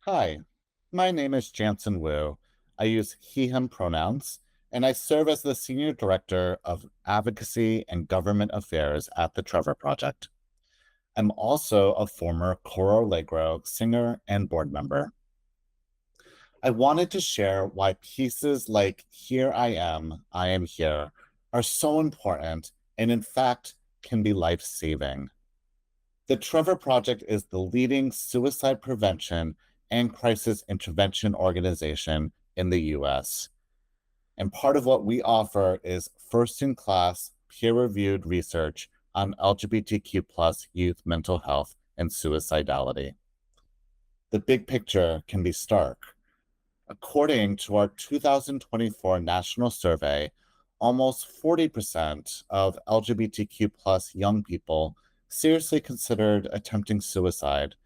Hi, my name is Janson Wu. I use he, him pronouns, and I serve as the Senior Director of Advocacy and Government Affairs at the Trevor Project. I'm also a former Coro Allegro singer and board member. I wanted to share why pieces like Here I Am Here are so important and, in fact, can be life saving. The Trevor Project is the leading suicide prevention and crisis intervention organization in the US. And part of what we offer is first in class, peer reviewed research on LGBTQ plus youth mental health and suicidality. The big picture can be stark. According to our 2024 national survey, almost 40% of LGBTQ plus young people seriously considered attempting suicide,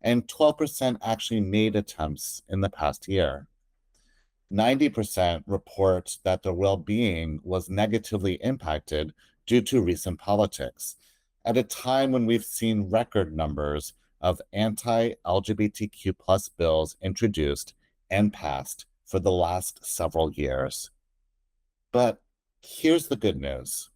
and 12% actually made attempts in the past year. 90% report that their well being was negatively impacted due to recent politics, at a time when we've seen record numbers of anti LGBTQ plus bills introduced and passed for the last several years. But here's the good news.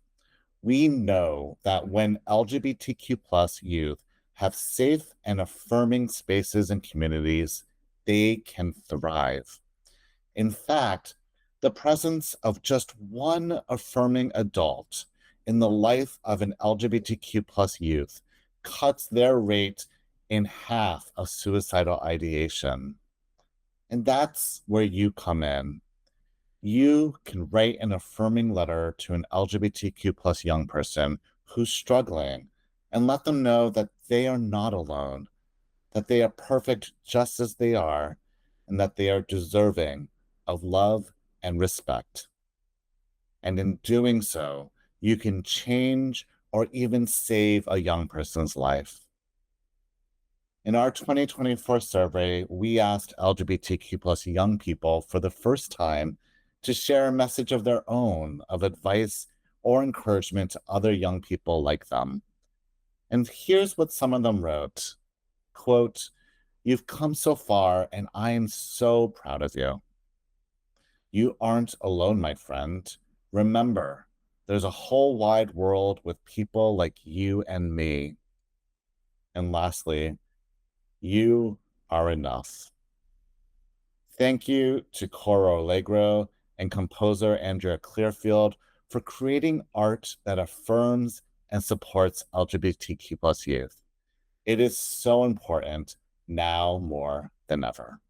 We know that when LGBTQ plus youth have safe and affirming spaces and communities, they can thrive. In fact, the presence of just one affirming adult in the life of an LGBTQ plus youth cuts their rate in half of suicidal ideation. And that's where you come in. You can write an affirming letter to an LGBTQ plus young person who's struggling and let them know that they are not alone, that they are perfect just as they are, and that they are deserving of love and respect. And in doing so, you can change or even save a young person's life. In our 2024 survey, we asked LGBTQ plus young people for the first time to share a message of their own of advice or encouragement to other young people like them. And here's what some of them wrote. Quote, "You've come so far and I am so proud of you. You aren't alone, my friend. Remember, there's a whole wide world with people like you and me. And lastly, you are enough." Thank you to Coro Allegro and composer Andrea Clearfield for creating art that affirms and supports LGBTQ plus youth. It is so important now more than ever.